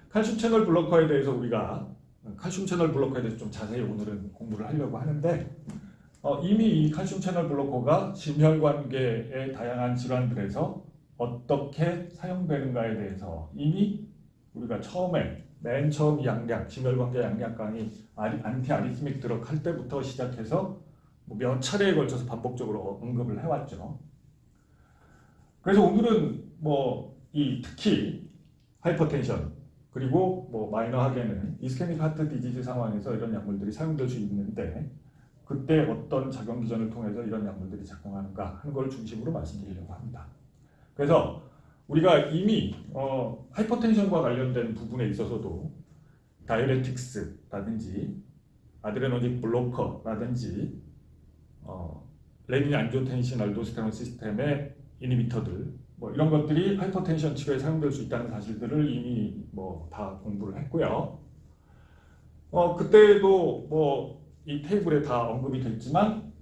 칼슘 채널 블로커에 대해서 우리가 칼슘 채널 블로커에 대해서 좀 자세히 오늘은 공부를 하려고 하는데 이미 이 칼슘 채널 블로커가 심혈관계의 다양한 질환들에서 어떻게 사용되는가에 대해서 이미 우리가 맨 처음 이 양약, 심혈관계 양약 강의 안티 아리스믹 드럭 할 때부터 시작해서 몇 차례에 걸쳐서 반복적으로 언급을 해왔죠. 그래서 오늘은 특히 하이퍼텐션 그리고 마이너하게는 이스케믹 하트 디지즈 상황에서 이런 약물들이 사용될 수 있는데 그때 어떤 작용 기전을 통해서 이런 약물들이 작동하는가 하는 걸 중심으로 말씀드리려고 합니다. 그래서 우리가 이미 하이퍼텐션과 관련된 부분에 있어서도 다이ure틱스라든지 아드레너직 블로커라든지 레닌 안지오텐신 알도스테론 시스템의 이니비터들 이런 것들이 하이퍼텐션 치료에 사용될 수 있다는 사실들을 이미 다 공부를 했고요. 그때도 이 테이블에 다 언급이 됐지만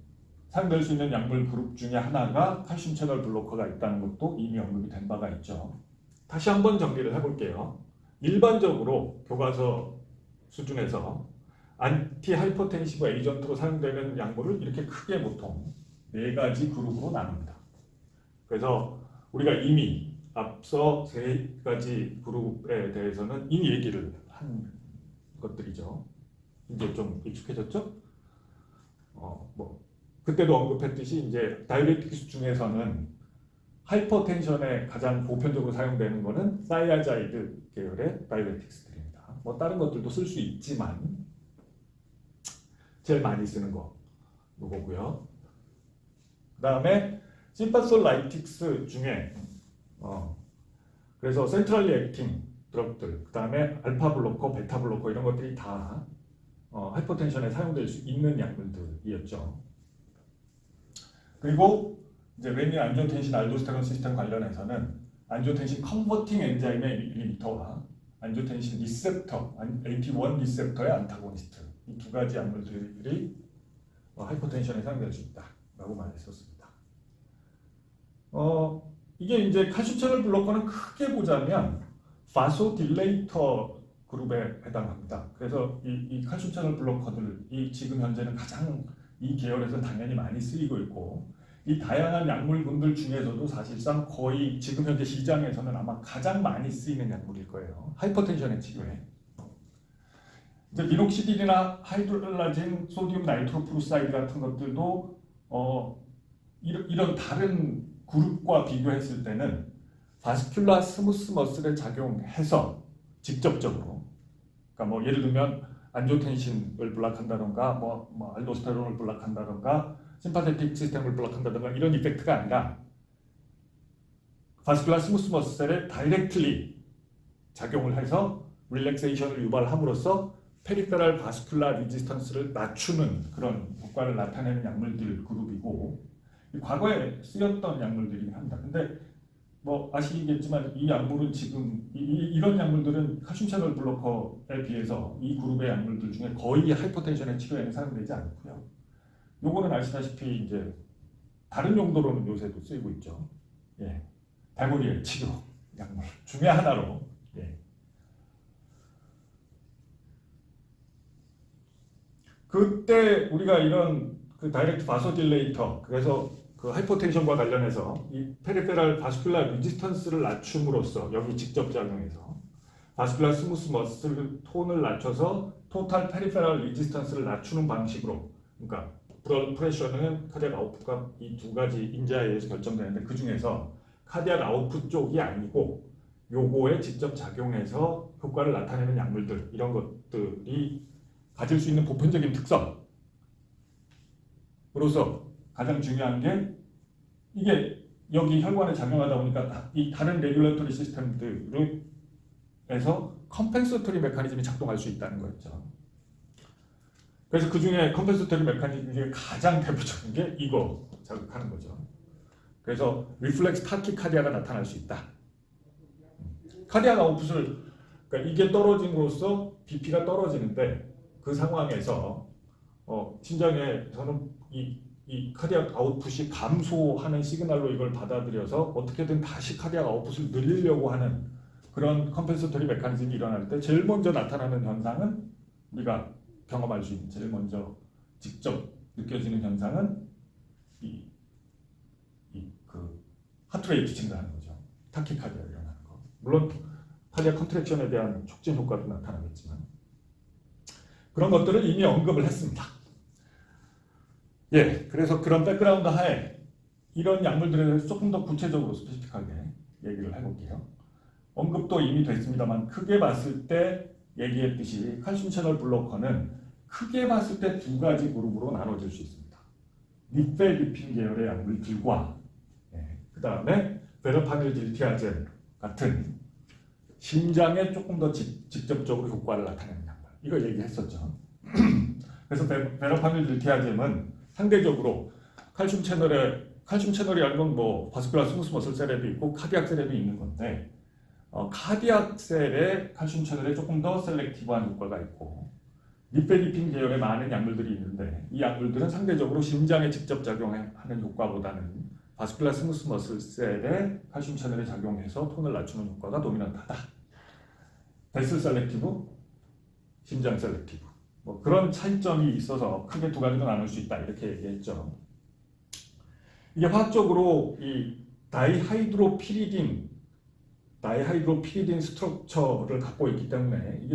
사용될 수 있는 약물 그룹 중에 하나가 칼슘 채널 블로커가 있다는 것도 이미 언급이 된 바가 있죠. 다시 한번 정리를 해볼게요. 일반적으로 교과서 수준에서 안티 하이퍼텐시브 에이전트로 사용되는 약물을 이렇게 크게 보통 4가지 그룹으로 나눕니다. 그래서 우리가 이미 앞서 3가지 그룹에 대해서는 이미 얘기를 한 것들이죠. 이제 좀 익숙해졌죠? 그때도 언급했듯이 이제 다이ure틱스 중에서는 하이퍼텐션에 가장 보편적으로 사용되는 것은 사이아자이드 계열의 다이ure틱스들입니다. 다른 것들도 쓸 수 있지만 제일 많이 쓰는 거 이거고요. 그 다음에 심파솔라이틱스 중에 그래서 센트럴리 액팅 드럭들, 그 다음에 알파 블로커, 베타 블로커 이런 것들이 다 하이퍼텐션에 사용될 수 있는 약물들이었죠. 그리고 이제 레닌 안지오텐신 알도스테론 시스템 관련해서는 안지오텐신 컨버팅 엔자임의 이니비터와 안지오텐신 리셉터, AT1 리셉터의 안타고니스트 이 2가지 약물들이 하이퍼텐션에 사용될 수 있다라고 말했었습니다. 이게 이제 칼슘 채널 블로커는 크게 보자면 바소딜레이터 그룹에 해당합니다. 그래서 이 칼슘 채널 블로커들이 지금 현재는 가장 이 계열에서 당연히 많이 쓰이고 있고 이 다양한 약물군들 중에서도 사실상 거의 지금 현재 시장에서는 아마 가장 많이 쓰이는 약물일 거예요. 하이퍼텐션의 치료에. 이제 미녹시딜이나 하이드롤라진, 소디움 나이트로프루사이드 같은 것들도 이런 다른 그룹과 비교했을 때는 바스큘라 스무스 머슬에 작용해서 직접적으로 그러니까 예를 들면 안지오텐신을 블락한다던가 알도스테론을 블락한다던가 심파테틱 시스템을 블락한다던가 이런 이펙트가 아니라 바스큘라 스무스 머슬에 다이렉트리 작용을 해서 릴렉세이션을 유발함으로써 페리페럴 바스큘라 리지스턴스를 낮추는 그런 효과를 나타내는 약물들 그룹이고 과거에 쓰였던 약물들이긴 합니다. 근데 아시겠지만 이 약물은 지금 이런 약물들은 칼슘 채널 블로커에 비해서 이 그룹의 약물들 중에 거의 하이퍼텐션의 치료에는 사용되지 않고요. 요거는 아시다시피 이제 다른 용도로는 요새도 쓰이고 있죠. 예, 발모리엘 치료 약물 중에 하나로. 예. 그때 우리가 이런 다이렉트 바소딜레이터 그래서 하이퍼텐션과 관련해서 이 페리페럴 바스큘라 리지스턴스를 낮춤으로써 여기 직접 작용해서 바스큘라 스무스 머슬 톤을 낮춰서 토탈 페리페럴 리지스턴스를 낮추는 방식으로 그러니까 블러드 프레셔는 카디악 아웃풋과 이 2가지 인자에 의해서 결정되는데 그 중에서 카디악 아웃풋 쪽이 아니고 요거에 직접 작용해서 효과를 나타내는 약물들 이런 것들이 가질 수 있는 보편적인 특성으로서 가장 중요한 게 이게 여기 혈관에 작용하다 보니까 이 다른 레귤레토리 시스템들에서 컴펜서토리 메커니즘이 작동할 수 있다는 거였죠. 그래서 그 중에 컴펜서토리 메커니즘 중에 가장 대표적인 게 이거 자극하는 거죠. 그래서 리플렉스 타키카디아가 나타날 수 있다. 카디악 아웃풋을 그러니까 이게 떨어짐으로써 BP가 떨어지는데 그 상황에서 심장에서는 이 카디악 아웃풋이 감소하는 시그널로 이걸 받아들여서 어떻게든 다시 카디악 아웃풋을 늘리려고 하는 그런 컴펜서터리 메커니즘이 일어날 때 제일 먼저 나타나는 현상은 우리가 경험할 수 있는 제일 먼저 직접 느껴지는 현상은 그 하트레이트 증가하는 거죠. 타키카르디아 일어나는 거. 물론 카디악 컨트랙션에 대한 촉진 효과도 나타나겠지만 그런 것들을 이미 언급을 했습니다. 예, 그래서 그런 백그라운드 하에 이런 약물들에 대해서 조금 더 구체적으로 스페시픽하게 얘기를 해볼게요. 언급도 이미 됐습니다만 크게 봤을 때 얘기했듯이 칼슘 채널 블로커는 크게 봤을 때 두 가지 그룹으로 나눠질 수 있습니다. 니펠리핀 계열의 약물들과 그 다음에 베르파닐 딜티아젠 같은 심장에 조금 더 직접적으로 효과를 나타내는 약물. 이거 얘기했었죠. 그래서 베르파닐 딜티아젠은 상대적으로 칼슘 채널이라는 건 뭐 바스큘라 스무스 머슬 셀에도 있고 카디악 셀에도 있는 건데 카디악 셀에 칼슘 채널에 조금 더 셀렉티브한 효과가 있고 니펠리핀 계열의 많은 약물들이 있는데 이 약물들은 상대적으로 심장에 직접 작용하는 효과보다는 바스큘라 스무스 머슬 셀에 칼슘 채널에 작용해서 톤을 낮추는 효과가 도미넌트하다. 베슬 셀렉티브, 심장 셀렉티브. 뭐 그런 차이점이 있어서 크게 두 가지로 나눌 수 있다 이렇게 얘기했죠. 이게 화학적으로 이 다이하이드로피리딘 스트럭처를 갖고 있기 때문에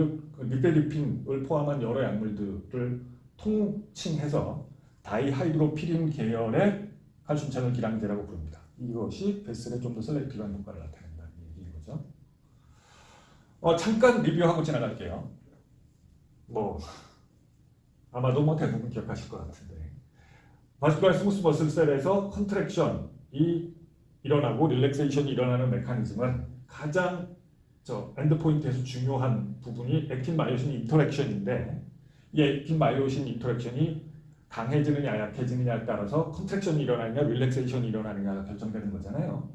니펠리핀을 포함한 여러 약물들을 통칭해서 다이하이드로피린 계열의 칼슘 채널 기량제라고 부릅니다. 이것이 베슬에 좀 더 셀렉티브한 효과를 나타낸다는 얘기인 거죠. 잠깐 리뷰하고 지나갈게요. 아마도 대부분 기억하실 것 같은데 바스큘라 스무스 머슬 셀에서 컨트랙션이 일어나고 릴렉세이션이 일어나는 메커니즘은 가장 엔드포인트에서 중요한 부분이 액틴 마이오신 인터랙션인데 이 액틴 마이오신 인터랙션이 강해지느냐 약해지느냐에 따라서 컨트랙션이 일어나느냐 릴렉세이션이 일어나느냐가 결정되는 거잖아요.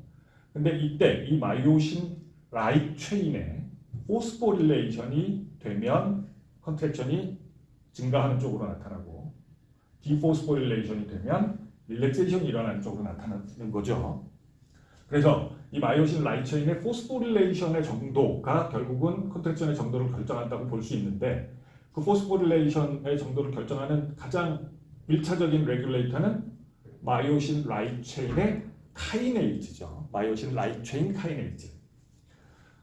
근데 이때 이 마이오신 라이트 체인에 포스포릴레이션이 되면 컨트랙션이 증가하는 쪽으로 나타나고 디포스포릴레이션이 되면 릴렉세이션이 일어나는 쪽으로 나타나는 거죠. 그래서 이 마이오신 라이트 체인의 포스포릴레이션의 정도가 결국은 컨트랙션의 정도를 결정한다고 볼 수 있는데 그 포스포릴레이션의 정도를 결정하는 가장 1차적인 레귤레이터는 마이오신 라이트 체인의 카이네이즈죠. 마이오신 라이트 체인 카이네이즈.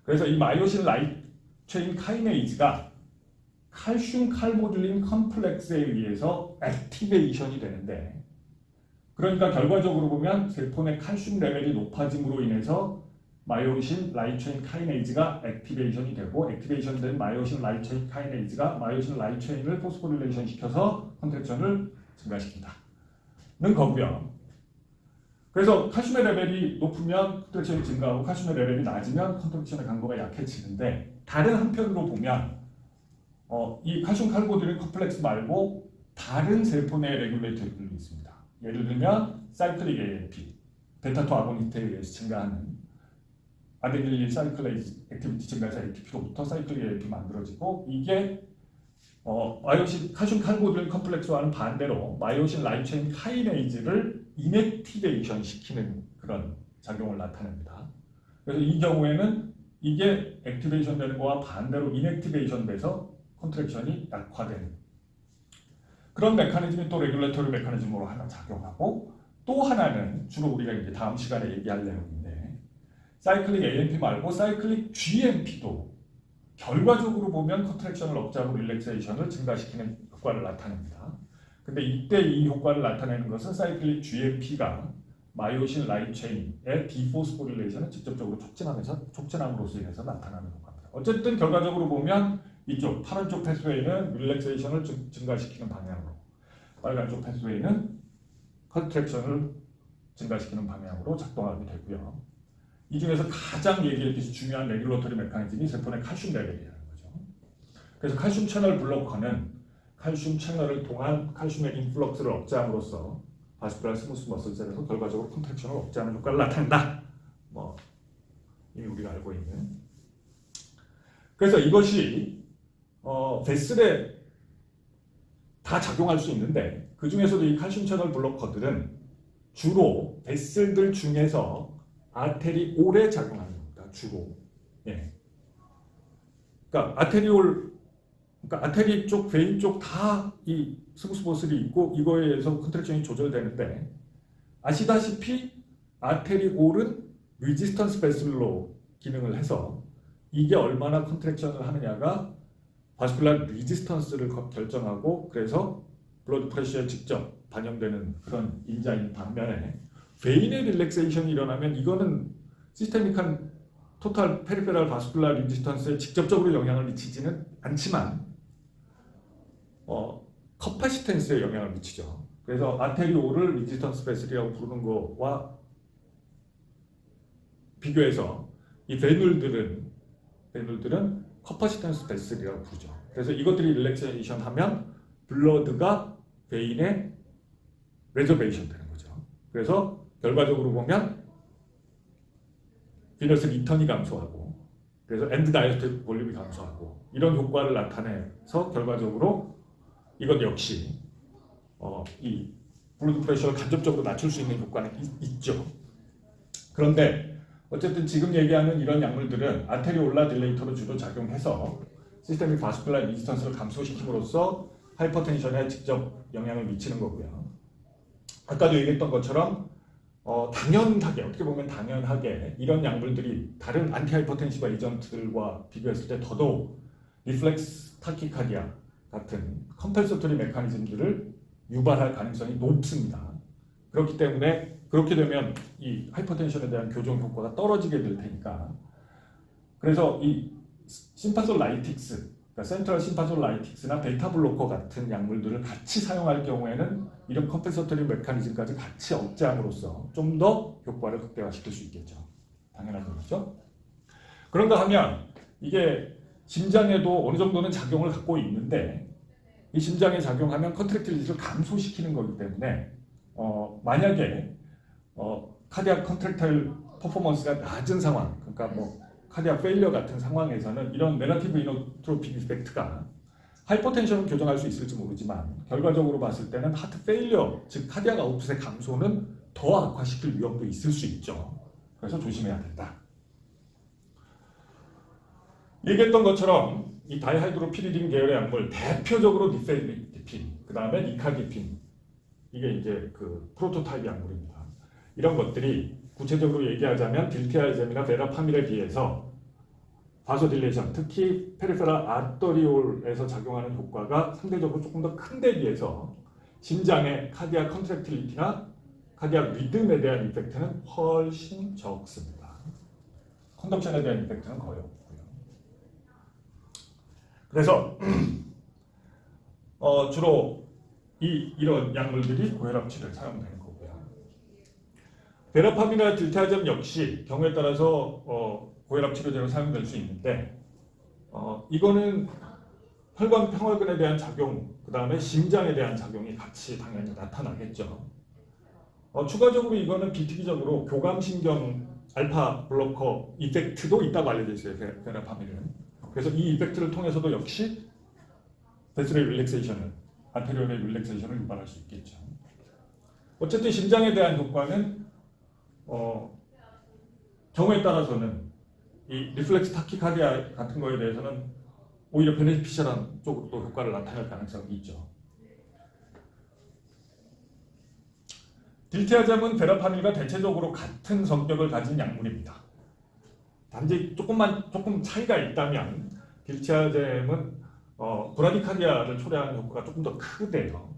그래서 이 마이오신 라이트 체인 카이네이즈가 칼슘 칼모듈린 컴플렉스에 의해서 액티베이션이 되는데 그러니까 결과적으로 보면 세포 내 칼슘 레벨이 높아짐으로 인해서 마이오신 라이트 체인 카이네이즈가 액티베이션이 되고 액티베이션 된 마이오신 라이트 체인 카이네이즈가 마이오신 라이트 체인을 포스포릴레이션 시켜서 컨트랙션을 증가시킨다는 거고요. 그래서 칼슘의 레벨이 높으면 컨트랙션이 증가하고 칼슘의 레벨이 낮으면 컨트랙션의 강도가 약해지는데 다른 한편으로 보면 이 칼슘 칼모듈린 컴플렉스 말고 다른 세포 내 레귤레이터들이 있습니다. 예를 들면 사이클릭 AMP, 베타2 아고니스트에 의해서 증가하는 아데닐린 사이클레이즈 액티비티 증가해서 ATP로부터 사이클릭 AMP 만들어지고 이게 마이오신 칼슘 칼모듈린 컴플렉스와는 반대로 마이오신 라이트 체인 카이네이즈를 인액티베이션 시키는 그런 작용을 나타냅니다. 그래서 이 경우에는 이게 액티베이션 되는 거와 반대로 인액티베이션 돼서 컨트랙션이 약화되는 그런 메커니즘이 또 레귤레토리 메커니즘으로 하나 작용하고 또 하나는 주로 우리가 이제 다음 시간에 얘기할 내용인데 사이클릭 AMP 말고 사이클릭 GMP도 결과적으로 보면 컨트랙션을 억제하고 릴렉세이션을 증가시키는 효과를 나타냅니다. 근데 이때 이 효과를 나타내는 것은 사이클릭 GMP가 마이오신 라이트 체인의 디포스포릴레이션을 직접적으로 촉진함으로써 인해서 나타나는 효과입니다. 어쨌든 결과적으로 보면 이쪽 파란 쪽 패스웨이는 릴렉세이션을 증가시키는 방향으로 빨간 쪽 패스웨이는 컨트랙션을 증가시키는 방향으로 작동하게 되고요. 이 중에서 가장 얘기했듯이 중요한 레귤러터리 메커니즘이 세포 내 칼슘 레벨이라는 거죠. 그래서 칼슘 채널 블로커는 칼슘 채널을 통한 칼슘의 인플럭스를 억제함으로써 바스큘라 스무스 머슬셀에서 결과적으로 컨트랙션을 억제하는 효과를 나타낸다. 이미 우리가 알고 있는. 그래서 이것이 베슬에 다 작용할 수 있는데 그 중에서도 이 칼슘 채널 블로커들은 주로 베슬들 중에서 아테리 올에 작용하는 겁니다. 주로. 예. 그러니까 아테리 쪽, 베인 쪽 다 이 스무스 머슬이 있고 이거에 의해서 컨트랙션이 조절되는데 아시다시피 아테리올은 리지스턴스 베슬로 기능을 해서 이게 얼마나 컨트랙션을 하느냐가 바스큘라 리지스턴스를 결정하고 그래서 블러드 프레셔에 직접 반영되는 그런 인자인 반면에 베인의 릴렉세이션이 일어나면 이거는 시스테믹한 토탈 페리페랄 바스큘라 리지스턴스에 직접적으로 영향을 미치지는 않지만 커파시텐스에 영향을 미치죠. 그래서 아테리올을 리지스턴스 베슬이라고 부르는 거와 비교해서 이 베눌들은 커파시텐스 베슬이라고 부르죠. 그래서 이것들이 릴렉세이션 하면 블러드가 베인에 레저베이션 되는 거죠. 그래서 결과적으로 보면 비너스 리턴이 감소하고 그래서 엔드 다이어트 볼륨이 감소하고 이런 효과를 나타내서 결과적으로 이것 역시 이 블러드 프레셔를 간접적으로 낮출 수 있는 효과는 있죠. 그런데 어쨌든 지금 얘기하는 이런 약물들은 아테리올라 딜레이터로 주로 작용해서 시스테믹 바스큘라 리지스턴스를 감소시킴으로써 하이퍼텐션에 직접 영향을 미치는 거고요. 아까도 얘기했던 것처럼 당연하게 어떻게 보면 당연하게 이런 약물들이 다른 안티하이퍼텐시브 에이전트들과 비교했을 때 더더욱 리플렉스 타키카디아 같은 컴펜서토리 메커니즘들을 유발할 가능성이 높습니다. 그렇기 때문에 그렇게 되면 이 하이퍼텐션에 대한 교정 효과가 떨어지게 될 테니까 그래서 이 심파솔라이틱스, 그러니까 센트럴 심파솔라이틱스나 베타 블로커 같은 약물들을 같이 사용할 경우에는 이런 컴펜서토리 메커니즘까지 같이 억제함으로써 좀 더 효과를 극대화시킬 수 있겠죠. 당연한 거죠. 그런가 하면 이게 심장에도 어느 정도는 작용을 갖고 있는데 이 심장에 작용하면 컨트랙틸리티를 감소시키는 거기 때문에 만약에 카디악 컨트랙타일 퍼포먼스가 낮은 상황, 그러니까 뭐 카디악 페일리어 같은 상황에서는 이런 네거티브 이노트로픽 이펙트가 하이퍼텐션을 교정할 수 있을지 모르지만 결과적으로 봤을 때는 하트 페일리어, 즉 카디악 아웃풋의 감소는 더 악화시킬 위험도 있을 수 있죠. 그래서 조심해야 된다. 얘기했던 것처럼 이 다이하이드로피리딘 계열의 약물 대표적으로 니페디핀, 그 다음에 니카디핀 이게 이제 그 프로토타입 약물입니다. 이런 것들이 구체적으로 얘기하자면 딜티아이젬이나 베라파밀에 비해서 바소딜레이션, 특히 페리페랄 아터리올에서 작용하는 효과가 상대적으로 조금 더 큰 데 비해서 심장의 카디악 컨트랙틸리티나 카디악 리듬에 대한 이펙트는 훨씬 적습니다. 컨덕션에 대한 이펙트는 거의 없고요. 그래서 주로 이런 약물들이 고혈압 치료에 사용되는 거고요. 베라팜이나 딜티아젬 역시 경우에 따라서 고혈압 치료제로 사용될 수 있는데 이거는 혈관 평활근에 대한 작용, 그 다음에 심장에 대한 작용이 같이 당연히 나타나겠죠. 추가적으로 이거는 비특이적으로 교감신경 알파 블로커 이펙트도 있다고 알려져 있어요. 베라파밀은. 그래서 이 이펙트를 통해서도 역시 베슬의 릴렉세이션을, 아테리올의 릴렉세이션을 유발할 수 있겠죠. 어쨌든 심장에 대한 효과는 경우에 따라서는 이 리플렉스 타키카디아 같은 거에 대해서는 오히려 베네피셜한 쪽으로 또 효과를 나타낼 가능성이 있죠. 딜티아젬은 베라파밀과 대체적으로 같은 성격을 가진 약물입니다. 단지 조금 차이가 있다면 딜티아젬은 브라디카디아를 초래하는 효과가 조금 더 크대요.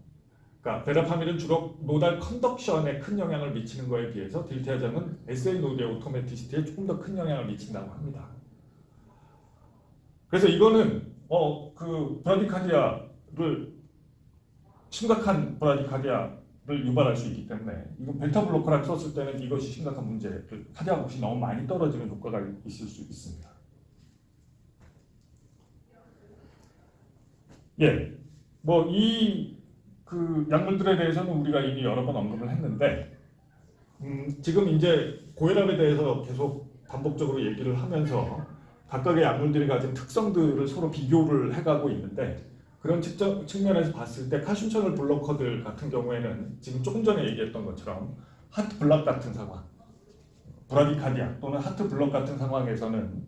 그러니까 베라파밀은 주로 노달 컨덕션에 큰 영향을 미치는 거에 비해서 딜티아젬은 SA 노드의 오토매티시티에 조금 더 큰 영향을 미친다고 합니다. 그래서 이거는 그 브라디카디아를 심각한 브라디카디아를 유발할 수 있기 때문에 이거 베타 블로커를 썼을 때는 이것이 심각한 문제, 카디악 옵이 너무 많이 떨어지는 효과가 있을 수 있습니다. 예, 뭐 그 약물들에 대해서는 우리가 이미 여러 번 언급을 했는데 지금 이제 고혈압에 대해서 계속 반복적으로 얘기를 하면서 각각의 약물들이 가진 특성들을 서로 비교를 해가고 있는데 그런 측면에서 봤을 때 칼슘 채널 블로커들 같은 경우에는 지금 조금 전에 얘기했던 것처럼 하트 블락 같은 상황, 브라디카디아 또는 하트 블록 같은 상황에서는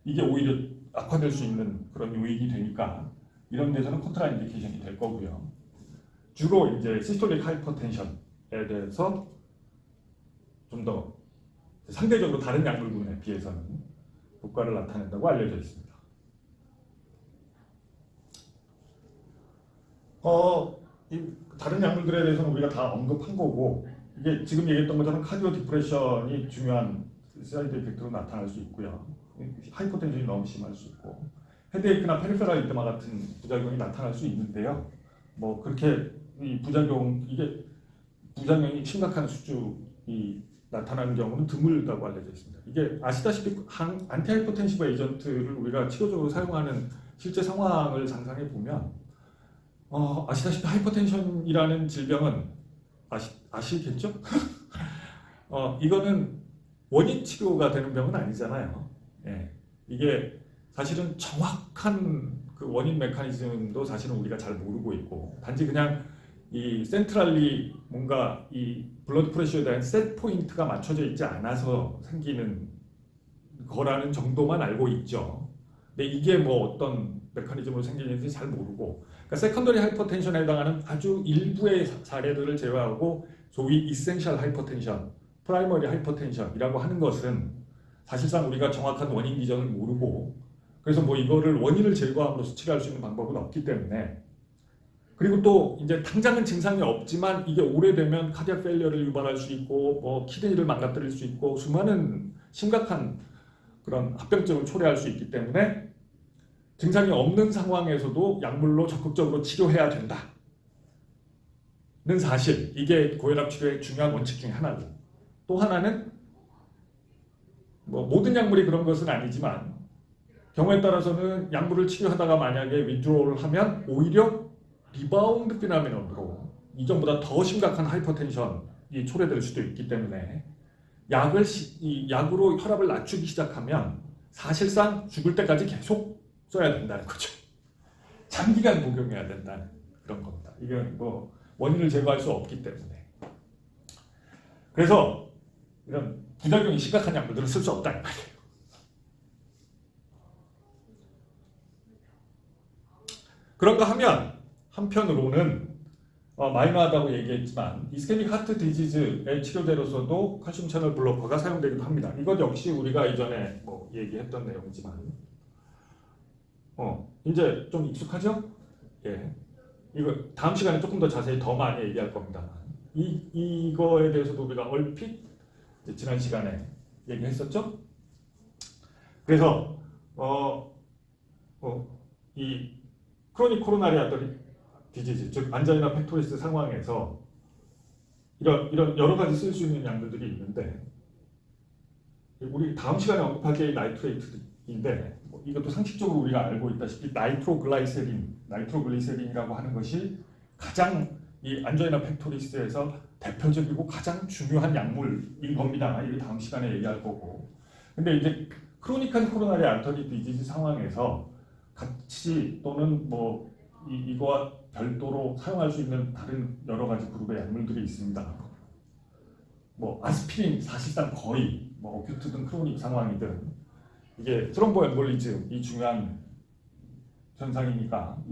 이게 오히려 악화될 수 있는 그런 요인이 되니까 이런 데서는 컨트라인디케이션이 될 거고요. 주로 이제 시스톨릭 하이퍼텐션에 대해서 좀 더 상대적으로 다른 약물군에 비해서는 효과를 나타낸다고 알려져 있습니다. 이 다른 약물들에 대해서는 우리가 다 언급한 거고, 이게 지금 얘기했던 것처럼 카디오 디프레션이 중요한 사이드 이펙트로 나타날 수 있고요. 하이퍼텐션이 너무 심할 수 있고, 헤드에이크나 페리페럴 이드마 같은 부작용이 나타날 수 있는데요. 뭐 그렇게 이 부작용이 심각한 수준이 나타나는 경우는 드물다고 알려져 있습니다. 이게 아시다시피 안티하이퍼텐시브 에이전트를 우리가 치료적으로 사용하는 실제 상황을 상상해 보면 아시다시피 하이퍼텐션이라는 질병은 아시겠죠? 이거는 원인 치료가 되는 병은 아니잖아요. 예. 이게 사실은 정확한 그 원인 메커니즘도 사실은 우리가 잘 모르고 있고, 단지 그냥 이 센트럴리 뭔가 이 블러드 프레셔에 대한 셋 포인트가 맞춰져 있지 않아서 생기는 거라는 정도만 알고 있죠. 근데 이게 뭐 어떤 메커니즘으로 생기는지 잘 모르고, 그러니까 세컨더리 하이퍼텐션에 해당하는 아주 일부의 사례들을 제외하고 소위 이센셜 하이퍼텐션, 프라이머리 하이퍼텐션이라고 하는 것은 사실상 우리가 정확한 원인 기전을 모르고, 그래서 뭐 이거를 원인을 제거함으로써 치료할 수 있는 방법은 없기 때문에, 그리고 또 이제 당장은 증상이 없지만 이게 오래되면 카디악 페일리어를 유발할 수 있고 뭐 키드니를 망가뜨릴 수 있고 수많은 심각한 그런 합병증을 초래할 수 있기 때문에 증상이 없는 상황에서도 약물로 적극적으로 치료해야 된다는 사실, 이게 고혈압 치료의 중요한 원칙 중에 하나고, 또 하나는 뭐 모든 약물이 그런 것은 아니지만 경우에 따라서는 약물을 치료하다가 만약에 윈드로우를 하면 오히려 리바운드 피나미논으로 이전보다 더 심각한 하이퍼텐션이 초래될 수도 있기 때문에 약으로 혈압을 낮추기 시작하면 사실상 죽을 때까지 계속 써야 된다는 거죠. 장기간 복용해야 된다는 그런 겁니다. 이건 뭐 원인을 제거할 수 없기 때문에. 그래서 이런 부작용이 심각한 약물들은 쓸 수 없다는 말이에요. 그런가 하면 한편으로는 마이너하다고 얘기했지만 이스케믹 하트 디지즈의 치료제로서도 칼슘 채널 블로커가 사용되기도 합니다. 이것 역시 우리가 이전에 뭐 얘기했던 내용이지만 이제 좀 익숙하죠? 예. 이거 다음 시간에 조금 더 자세히 더 많이 얘기할 겁니다만 이거에 대해서도 우리가 얼핏 지난 시간에 얘기했었죠? 그래서 이 크로닉 코로나리 아터리 디지즈, 즉 안자이나 팩토리스 상황에서 이런 여러 가지 쓸 수 있는 약물들이 있는데, 우리 다음 시간에 언급할 게 나이트레이트인데 이것도 상식적으로 우리가 알고 있다시피 나이트로글리세린이라고 하는 것이 가장 이 안자이나 팩토리스에서 대표적이고 가장 중요한 약물인 겁니다. 이게 다음 시간에 얘기할 거고. 근데 이제 크로닉한 코로나리 아터리 디지즈 상황에서 같이 또는 뭐 이거와 별도로 사용할 수 있는 다른 여러 가지 그룹의 약물들이 있습니다. 뭐 아스피린 사실상 거의 뭐 어큐트든 크로닉 상황이든 이게 트롬보 엠볼리즘이 중요한 현상이니까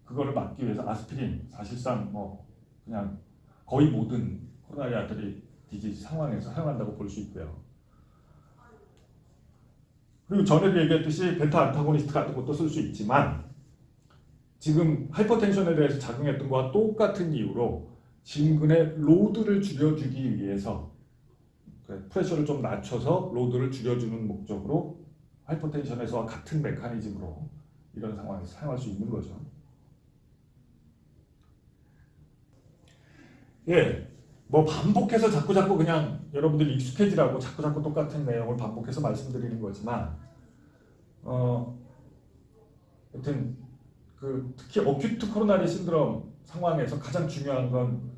그거를 막기 위해서 아스피린 사실상 뭐 그냥 거의 모든 코로나리 아터리 디지즈 상황에서 사용한다고 볼 수 있고요. 그리고 전에도 얘기했듯이 베타 안타고니스트 같은 것도 쓸 수 있지만 지금 하이퍼텐션에 대해서 작용했던 것과 똑같은 이유로 심근의 로드를 줄여주기 위해서 프레셔를 좀 낮춰서 로드를 줄여주는 목적으로 하이퍼텐션에서와 같은 메커니즘으로 이런 상황에서 사용할 수 있는 거죠. 예, 뭐 반복해서 자꾸 그냥 여러분들이 익숙해지라고 자꾸 똑같은 내용을 반복해서 말씀드리는 거지만 하여튼 특히 어큐트 코로나리 신드롬 상황에서 가장 중요한 건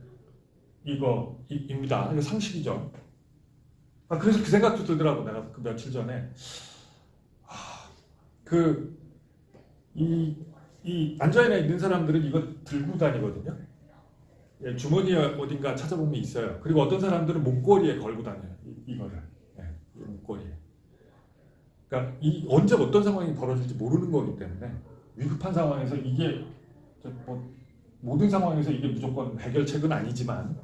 이거입니다. 이거 상식이죠. 그래서 그 생각도 들더라고. 내가 그 며칠 전에 이 안자이나 있는 사람들은 이거 들고 다니거든요. 예, 주머니에 어딘가 찾아보면 있어요. 그리고 어떤 사람들은 목걸이에 걸고 다녀요. 이거를. 예, 목걸이에. 그러니까 언제 어떤 상황이 벌어질지 모르는 거기 때문에 위급한 상황에서 이게 뭐 모든 상황에서 이게 무조건 해결책은 아니지만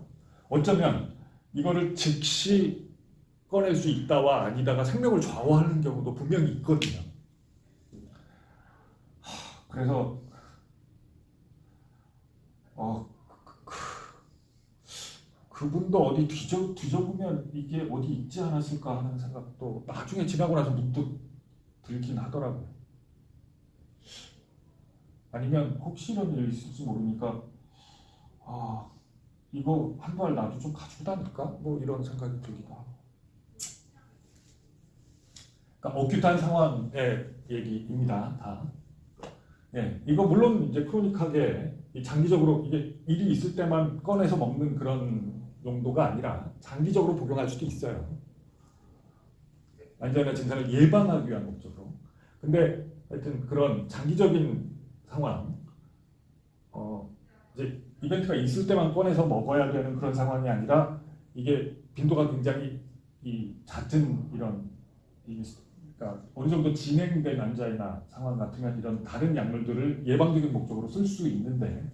어쩌면 이거를 즉시 꺼낼 수 있다와 아니다가 생명을 좌우하는 경우도 분명히 있거든요. 그래서 그분도 어디 뒤져보면 이게 어디 있지 않았을까 하는 생각도 나중에 지나고 나서 문득 들긴 하더라고요. 아니면 혹시 이런 일이 있을지 모르니까 이거 한 발 나도 좀 가지고 다닐까? 뭐 이런 생각이 들기도 하고. 그러니까 어큐트한 상황의 얘기입니다. 다. 네, 이거 물론 이제 크로닉하게 장기적으로 이게 일이 있을 때만 꺼내서 먹는 그런 용도가 아니라 장기적으로 복용할 수도 있어요. 안전한 증상을 예방하기 위한 목적으로. 근데 하여튼 그런 장기적인 상황, 이제 이벤트가 있을 때만 꺼내서 먹어야 되는 그런 상황이 아니라 이게 빈도가 굉장히 잦은 이런 그러니까 어느 정도 진행된 환자이나 상황 같으면 이런 다른 약물들을 예방적인 목적으로 쓸 수 있는데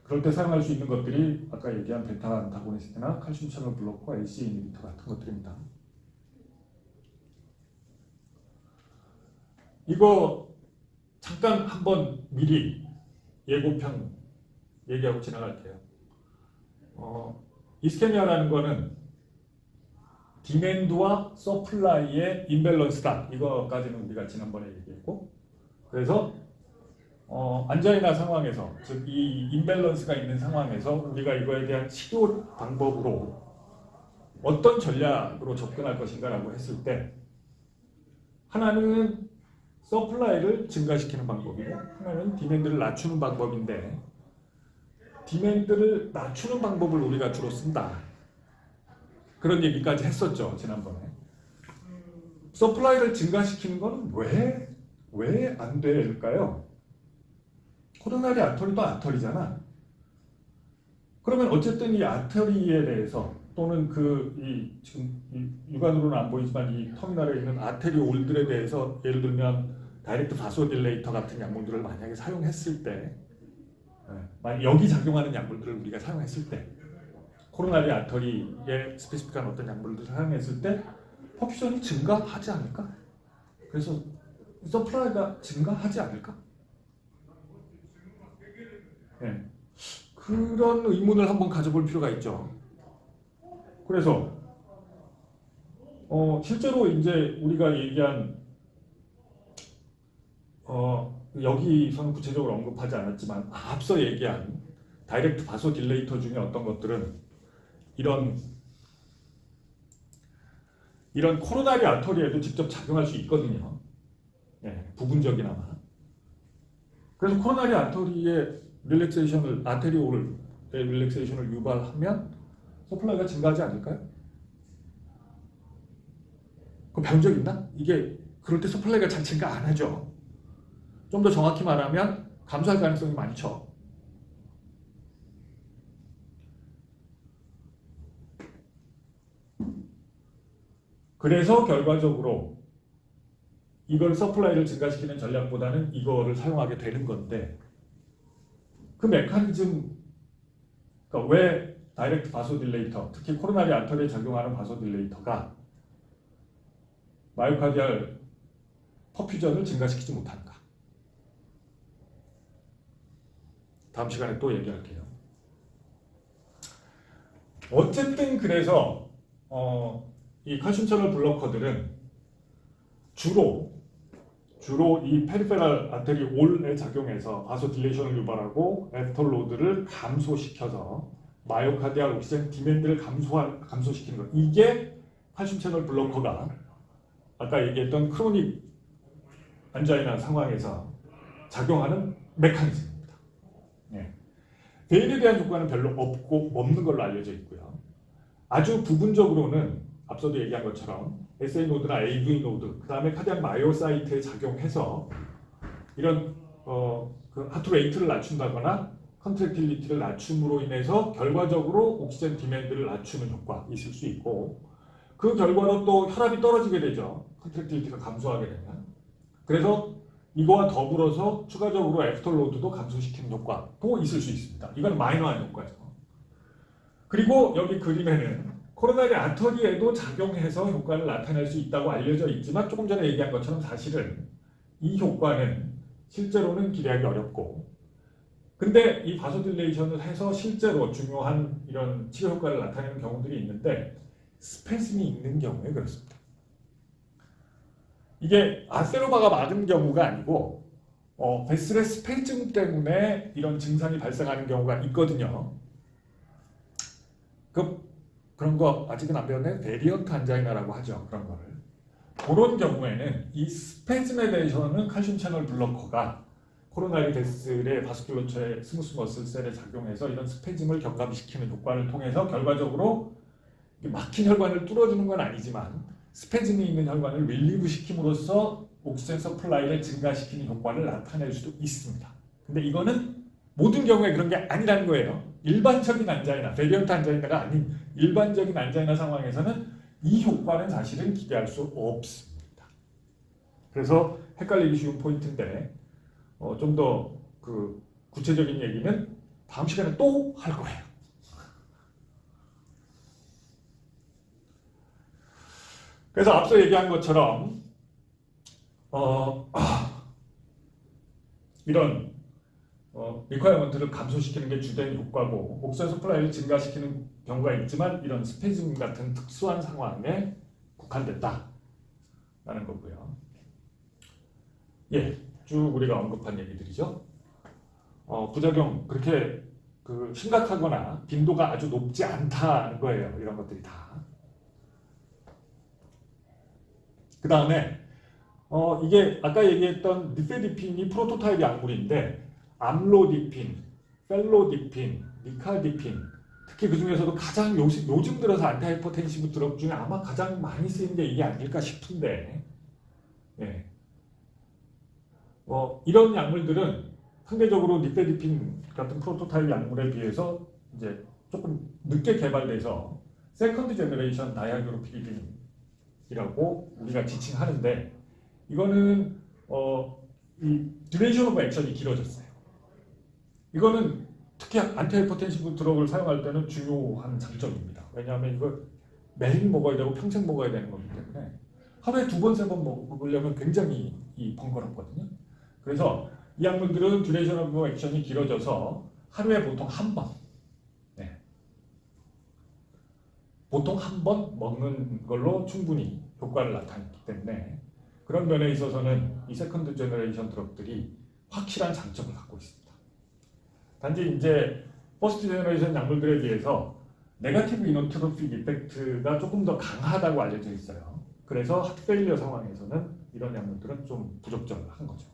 그럴 때 사용할 수 있는 것들이 아까 얘기한 베타 안타고니스트나 칼슘 채널 블로커, ACE 이니비터 같은 것들입니다. 이거 잠깐 한번 미리 예고편 얘기하고 지나갈게요. 이스케미아라는 거는 디맨드와 서플라이의 임밸런스다. 이거까지는 우리가 지난번에 얘기했고, 그래서 안자이나 상황에서, 즉 이 임밸런스가 있는 상황에서 우리가 이거에 대한 치료 방법으로 어떤 전략으로 접근할 것인가라고 했을 때 하나는 서플라이를 증가시키는 방법이고 하나는 디맨드를 낮추는 방법인데 디맨드를 낮추는 방법을 우리가 주로 쓴다. 그런 얘기까지 했었죠, 지난번에. 서플라이를 증가시키는 건 왜 안 될까요? 코로나리 아터리도 아터리잖아. 그러면 어쨌든 이 아터리에 대해서 또는 지금 육안으로는 안 보이지만 이 터미널에 있는 아테리올들에 대해서 예를 들면 다이렉트 바소딜레이터 같은 약물들을 만약에 사용했을 때 만약 여기 작용하는 약물들을 우리가 사용했을 때 코로나리 아터리에 스페시픽한 어떤 약물들을 사용했을 때 퍼퓨전이 증가하지 않을까? 그래서 서플라이가 증가하지 않을까? 네. 그런 의문을 한번 가져볼 필요가 있죠. 그래서 실제로 이제 우리가 얘기한 여기서는 구체적으로 언급하지 않았지만 앞서 얘기한 다이렉트 바소딜레이터 중에 어떤 것들은 이런 코로나리 아터리에도 직접 작용할 수 있거든요. 네, 부분적이나마. 그래서 코로나리 아터리의 릴렉세이션을 아테리올의 릴렉세이션을 유발하면 서플라이가 증가하지 않을까요? 그 배운 적 있나? 이게 그럴 때 서플라이가 잘 증가 안 하죠. 좀 더 정확히 말하면 감소할 가능성이 많죠. 그래서 결과적으로 이걸 서플라이를 증가시키는 전략보다는 이거를 사용하게 되는 건데 그 메커니즘, 그러니까 왜 다이렉트 바소딜레이터, 특히 코로나리 아터리에 작용하는 바소딜레이터가 마이오카디알 퍼퓨전을 증가시키지 못한가? 다음 시간에 또 얘기할게요. 어쨌든 그래서 이 칼슘 채널 블로커들은 주로 이 페리페럴 아테리 올에 작용해서 바소딜레이션을 유발하고 애프터로드를 감소시켜서 마이오카디알 옥시젠 디맨드를 감소시키는 것. 이게 칼슘 채널 블로커가 아까 얘기했던 크로닉 안자이나 상황에서 작용하는 메커니즘입니다. 네. 베일에 대한 효과는 별로 없는 걸로 알려져 있고요. 아주 부분적으로는 앞서도 얘기한 것처럼 SA 노드나 AV 노드, 그 다음에 카디악 마이오사이트에 작용해서 이런 그 하트 레이트를 낮춘다거나 컨트랙틸리티를 낮춤으로 인해서 결과적으로 옥시젠 디맨드를 낮추는 효과 있을 수 있고 그 결과로 또 혈압이 떨어지게 되죠. 컨트랙티비티가 감소하게 되면. 그래서 이거와 더불어서 추가적으로 애프터로드도 감소시키는 효과도 있을 수 있습니다. 이건 마이너한 효과죠. 그리고 여기 그림에는 코로나리 아터리에도 작용해서 효과를 나타낼 수 있다고 알려져 있지만 조금 전에 얘기한 것처럼 사실은 이 효과는 실제로는 기대하기 어렵고, 근데 이 바소딜레이션을 해서 실제로 중요한 이런 치료 효과를 나타내는 경우들이 있는데 스페즘이 있는 경우에 그렇습니다. 이게 아세로바가 막은 경우가 아니고 베슬의 스페즘 때문에 이런 증상이 발생하는 경우가 있거든요. 그런 거 아직은 안 배웠네. 베리언트 안자이나라고 하죠. 그런 거를. 그런 경우에는 이 스페즘에 대해서는 칼슘 채널 블로커가 코로나리 베슬의 바스큘러처의 스무스 머슬셀에 작용해서 이런 스페즘을 경감시키는 효과를 통해서 결과적으로 막힌 혈관을 뚫어주는 건 아니지만 스페즘이 있는 혈관을 릴리브 시킴으로써 옥시젠 서플라이를 증가시키는 효과를 나타낼 수도 있습니다. 근데 이거는 모든 경우에 그런 게 아니라는 거예요. 일반적인 안자이나, 베리언트 안자이나가 아닌 일반적인 안자이나 상황에서는 이 효과는 사실은 기대할 수 없습니다. 그래서 헷갈리기 쉬운 포인트인데 좀 더 그 구체적인 얘기는 다음 시간에 또 할 거예요. 그래서 앞서 얘기한 것처럼 이런 리ኳ이어먼트를 감소시키는 게 주된 효과고 옥시젠 서플라이를 증가시키는 경우가 있지만 이런 스페즘 같은 특수한 상황에 국한됐다라는 거고요. 예, 쭉 우리가 언급한 얘기들이죠. 부작용 그렇게 심각하거나 빈도가 아주 높지 않다는 거예요. 이런 것들이 다. 그 다음에 이게 아까 얘기했던 니페디핀이 프로토타입 약물인데 암로디핀, 펠로디핀, 니카디핀 특히 그 중에서도 가장 요즘 들어서 안티하이퍼텐시브 드럭 중에 아마 가장 많이 쓰이는 게 이게 아닐까 싶은데 예. 이런 약물들은 상대적으로 니페디핀 같은 프로토타입 약물에 비해서 이제 조금 늦게 개발돼서 세컨드 제너레이션 다이아그로피리딘이라고 우리가 지칭하는데 이거는 이 듀레이션 오브 액션이 길어졌어요. 이거는 특히 안티하이퍼텐시브 드럭을 사용할 때는 중요한 장점입니다. 왜냐하면 이걸 매일 먹어야 되고 평생 먹어야 되는 거기 때문에 하루에 2번, 3번 먹으려면 굉장히 번거롭거든요. 그래서 이 약물들은 듀레이션 오브 액션이 길어져서 하루에 보통 한 번, 네. 보통 한 번 먹는 걸로 충분히 효과를 나타내기 때문에 그런 면에 있어서는 이 세컨드 제너레이션 드럭들이 확실한 장점을 갖고 있습니다. 단지 이제 퍼스트 제너레이션 약물들에 비해서 네거티브 이노트로픽 이펙트가 조금 더 강하다고 알려져 있어요. 그래서 하트페일리어 상황에서는 이런 약물들은 좀 부적절한 거죠.